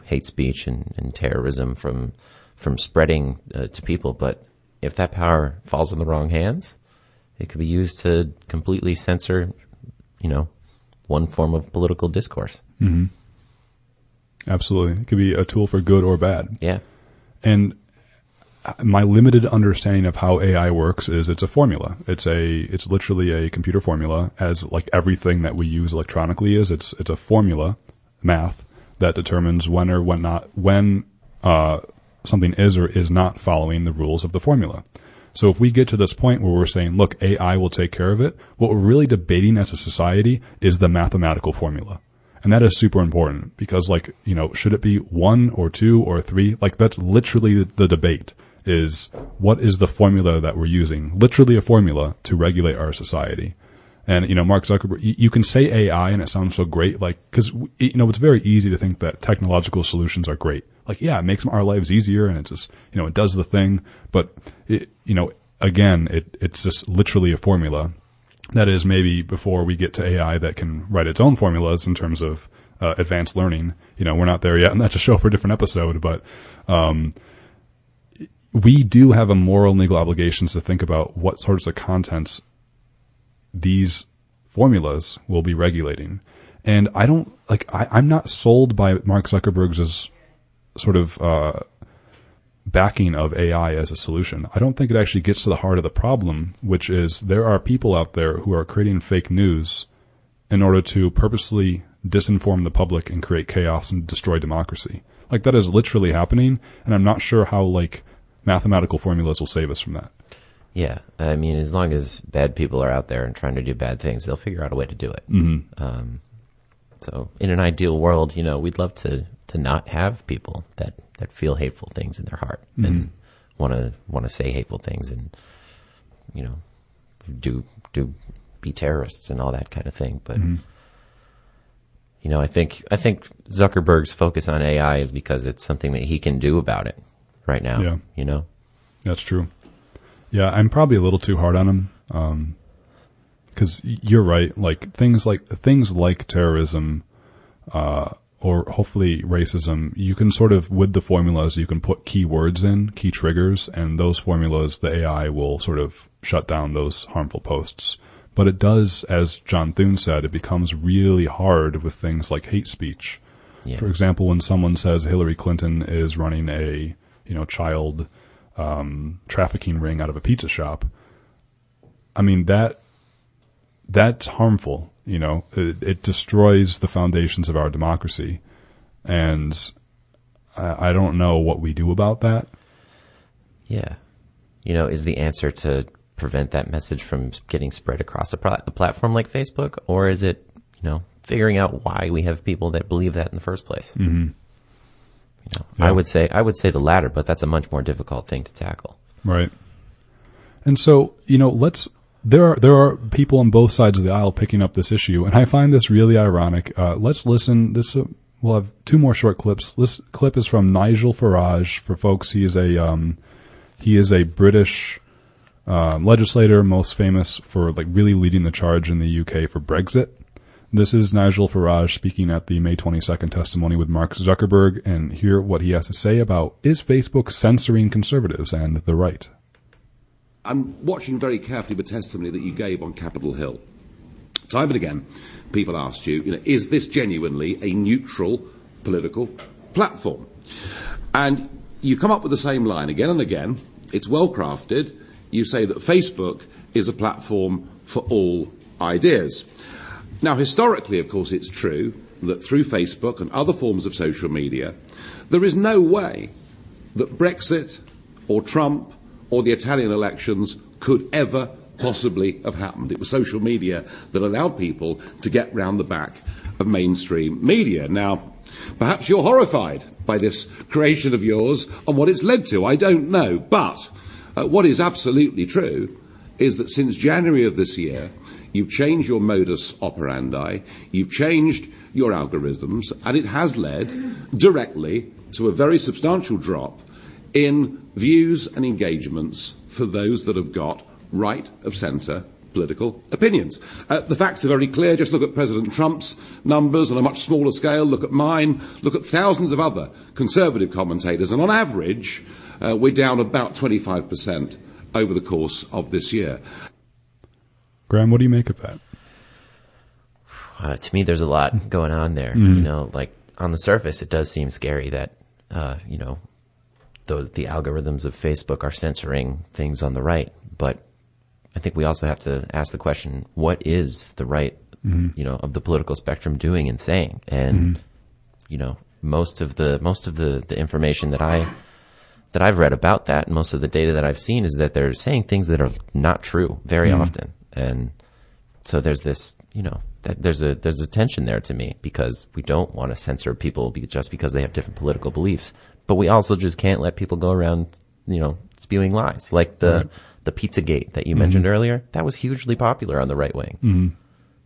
hate speech and terrorism from spreading to people. But if that power falls in the wrong hands, it could be used to completely censor one form of political discourse. Mm-hmm. Absolutely. It could be a tool for good or bad. Yeah. And my limited understanding of how AI works is it's a formula. It's literally a computer formula, as like everything that we use electronically is. It's a formula, math, that determines when something is or is not following the rules of the formula. So if we get to this point where we're saying, look, AI will take care of it, what we're really debating as a society is the mathematical formula. And that is super important, because should it be 1 or 2 or 3? That's literally the debate, is what is the formula that we're using? Literally a formula to regulate our society. And, Mark Zuckerberg, you can say AI and it sounds so great, because, it's very easy to think that technological solutions are great. It makes our lives easier, and it just, it does the thing. But, it's just literally a formula. That is, maybe before we get to AI that can write its own formulas in terms of advanced learning. We're not there yet, and that's a show for a different episode. But we do have a moral and legal obligations to think about what sorts of contents these formulas will be regulating. And I'm not sold by Mark Zuckerberg's sort of backing of AI as a solution. I don't think it actually gets to the heart of the problem, which is there are people out there who are creating fake news in order to purposely disinform the public and create chaos and destroy democracy. That is literally happening, and I'm not sure how mathematical formulas will save us from that. Yeah, I mean, as long as bad people are out there and trying to do bad things, they'll figure out a way to do it. Mm-hmm. So in an ideal world, we'd love to not have people that feel hateful things in their heart, mm-hmm. and want to say hateful things, and do be terrorists and all that kind of thing. But mm-hmm. I think Zuckerberg's focus on AI is because it's something that he can do about it right now. Yeah. That's true. Yeah, I'm probably a little too hard on him, because you're right. Things like terrorism, or hopefully racism, you can sort of, with the formulas, you can put keywords in, key triggers, and those formulas, the AI will sort of shut down those harmful posts. But it does, as John Thune said, it becomes really hard with things like hate speech. Yeah. For example, when someone says Hillary Clinton is running a, child trafficking ring out of a pizza shop, I mean, that's harmful. It destroys the foundations of our democracy. And I don't know what we do about that. Yeah. Is the answer to prevent that message from getting spread across a platform like Facebook? Or is it, figuring out why we have people that believe that in the first place? Mm-hmm. Yeah. I would say the latter, but that's a much more difficult thing to tackle. Right. And so, there are people on both sides of the aisle picking up this issue, and I find this really ironic. Let's listen. We'll have two more short clips. This clip is from Nigel Farage. For folks, he is a British legislator, most famous for really leading the charge in the UK for Brexit. This is Nigel Farage speaking at the May 22nd testimony with Mark Zuckerberg, and hear what he has to say about, is Facebook censoring conservatives and the right? I'm watching very carefully the testimony that you gave on Capitol Hill. Time and again, people asked you, is this genuinely a neutral political platform? And you come up with the same line again and again. It's well crafted. You say that Facebook is a platform for all ideas. Now, historically, of course, it's true that through Facebook and other forms of social media, there is no way that Brexit or Trump or the Italian elections could ever possibly have happened. It was social media that allowed people to get round the back of mainstream media. Now, perhaps you're horrified by this creation of yours and what it's led to. I don't know. But what is absolutely true is that since January of this year, you've changed your modus operandi, you've changed your algorithms, and it has led directly to a very substantial drop in views and engagements for those that have got right of centre political opinions. The facts are very clear. Just look at President Trump's numbers on a much smaller scale. Look at mine. Look at thousands of other conservative commentators. And on average, we're down about 25% over the course of this year. Graham, what do you make of that? To me, there's a lot going on there. Mm-hmm. On the surface, it does seem scary that, the algorithms of Facebook are censoring things on the right. But I think we also have to ask the question, what is the right, mm-hmm. Of the political spectrum doing and saying? And, mm-hmm. Most of the information that I've read about that, and most of the data that I've seen, is that they're saying things that are not true very mm-hmm. often. And so there's this, there's a tension there to me, because we don't want to censor people just because they have different political beliefs. But we also just can't let people go around, spewing lies. Like the Pizzagate that you mm-hmm. mentioned earlier, that was hugely popular on the right wing. Mm-hmm.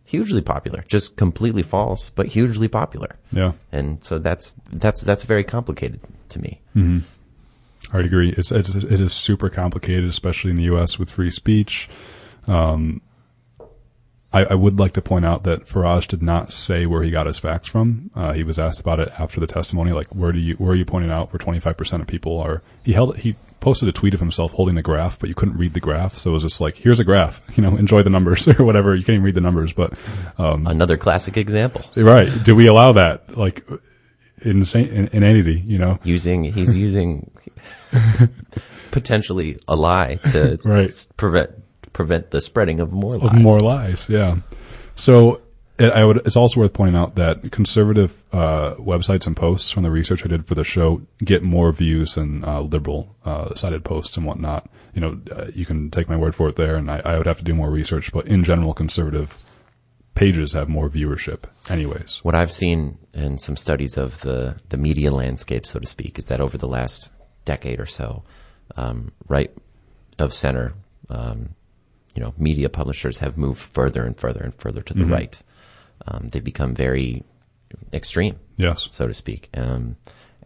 Hugely popular. Just completely false, but hugely popular. Yeah. And so that's very complicated to me. Mm-hmm. I agree. It is super complicated, especially in the U.S. with free speech. I would like to point out that Farage did not say where he got his facts from. He was asked about it after the testimony, where are you pointing out where 25% of people are? He posted a tweet of himself holding a graph, but you couldn't read the graph, so it was just here's a graph, enjoy the numbers or whatever. You can't even read the numbers, but another classic example. Right? Do we allow that? Inanity, He's using potentially a lie to right. prevent the spreading of more lies. Of more lies, yeah. So it's also worth pointing out that conservative websites and posts from the research I did for the show get more views than liberal sided posts and whatnot. You can take my word for it there, and I would have to do more research, but in general, conservative pages have more viewership anyways. What I've seen in some studies of the media landscape, so to speak, is that over the last decade or so, right of center, media publishers have moved further and further and further to the mm-hmm. right. They've become very extreme, yes, so to speak. And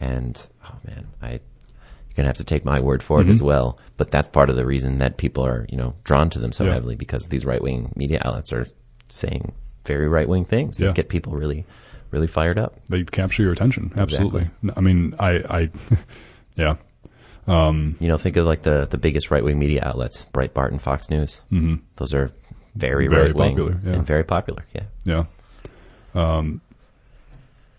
you're gonna have to take my word for mm-hmm. it as well. But that's part of the reason that people are, drawn to them so heavily, because these right-wing media outlets are saying very right-wing things that Yeah. get people really, really fired up. They capture your attention. Absolutely. Exactly. I mean, yeah. Think of like the biggest right-wing media outlets, Breitbart and Fox News. Mm-hmm. Those are very Very right-wing popular, yeah. and very popular. Yeah. Yeah.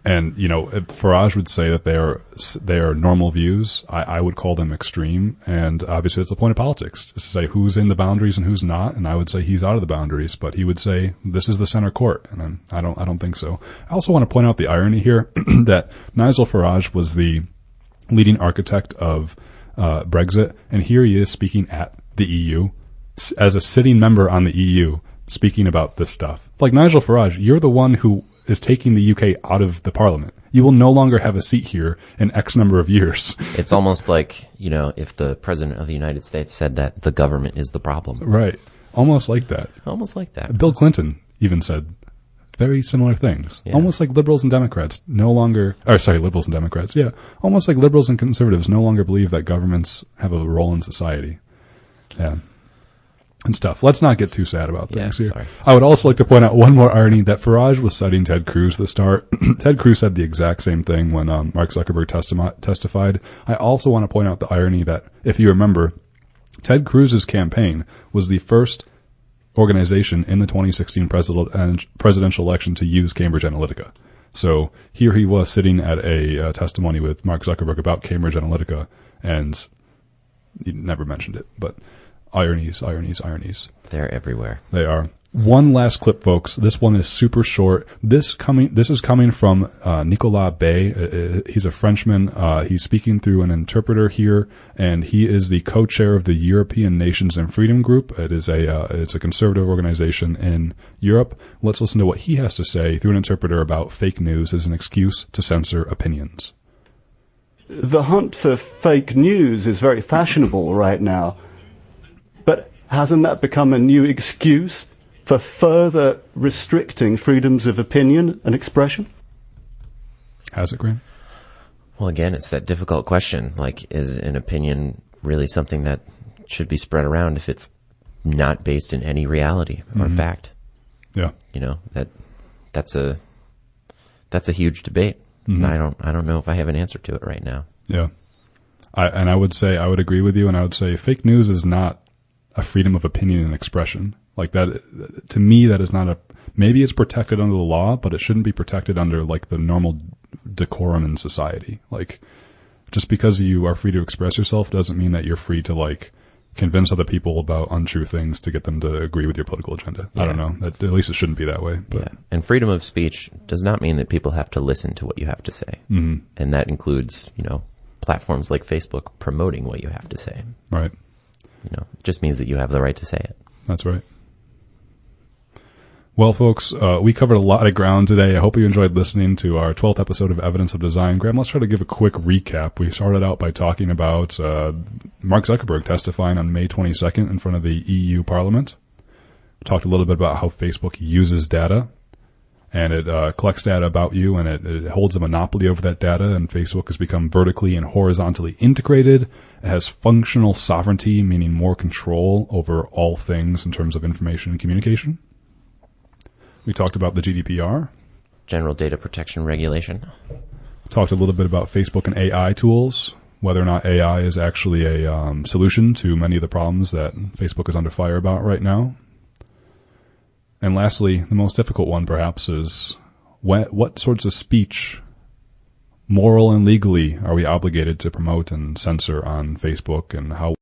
And Farage would say that they are normal views. I would call them extreme, and obviously it's the point of politics, just to say who's in the boundaries and who's not. And I would say he's out of the boundaries, but he would say this is the center court, and I don't think so. I also want to point out the irony here that Nigel Farage was the leading architect of Brexit, and here he is speaking at the EU as a sitting member on the EU, speaking about this stuff. Like, Nigel Farage, you're the one who is taking the UK out of the parliament. You will no longer have a seat here in X number of years. It's almost like, if the president of the United States said that the government is the problem. Right. Almost like that. Almost like that. Bill Clinton even said very similar things. Yeah. Almost like liberals and Democrats liberals and Democrats, yeah. Almost like liberals and conservatives no longer believe that governments have a role in society. Yeah. And stuff. Let's not get too sad about things here. Sorry. I would also like to point out one more irony that Farage was citing Ted Cruz at the start. Ted Cruz said the exact same thing when Mark Zuckerberg testified. I also want to point out the irony that, if you remember, Ted Cruz's campaign was the first organization in the 2016 presidential election to use Cambridge Analytica. So here he was sitting at a testimony with Mark Zuckerberg about Cambridge Analytica, and he never mentioned it. But ironies. They're everywhere. They are. One last clip, folks. This one is super short. This is coming from Nicolas Bay. He's a Frenchman. He's speaking through an interpreter here, and he is the co-chair of the European Nations and Freedom Group. It's a conservative organization in Europe. Let's listen to what he has to say through an interpreter about fake news as an excuse to censor opinions. The hunt for fake news is very fashionable right now. But hasn't that become a new excuse for further restricting freedoms of opinion and expression? Has it, Graham? Well, again, it's that difficult question. Like, is an opinion really something that should be spread around if it's not based in any reality or fact? Yeah. That's a huge debate. And I don't know if I have an answer to it right now. Yeah. I would agree with you, and I would say fake news is not a freedom of opinion and expression. Like, that, to me, that is not maybe it's protected under the law, but it shouldn't be protected under, like, the normal decorum in society. Like, just because you are free to express yourself doesn't mean that you're free to, like, convince other people about untrue things to get them to agree with your political agenda. Yeah. I don't know. At least it shouldn't be that way. But. Yeah. And freedom of speech does not mean that people have to listen to what you have to say. Mm-hmm. And that includes, platforms like Facebook promoting what you have to say. Right. It just means that you have the right to say it. That's right. Well, folks, we covered a lot of ground today. I hope you enjoyed listening to our 12th episode of Evidence of Design. Graham, let's try to give a quick recap. We started out by talking about Mark Zuckerberg testifying on May 22nd in front of the EU Parliament. We talked a little bit about how Facebook uses data, and it collects data about you, and it holds a monopoly over that data, and Facebook has become vertically and horizontally integrated. It has functional sovereignty, meaning more control over all things in terms of information and communication. We talked about the GDPR. General Data Protection Regulation. Talked a little bit about Facebook and AI tools, whether or not AI is actually a solution to many of the problems that Facebook is under fire about right now. And lastly, the most difficult one perhaps is what sorts of speech, moral and legally, are we obligated to promote and censor on Facebook, and how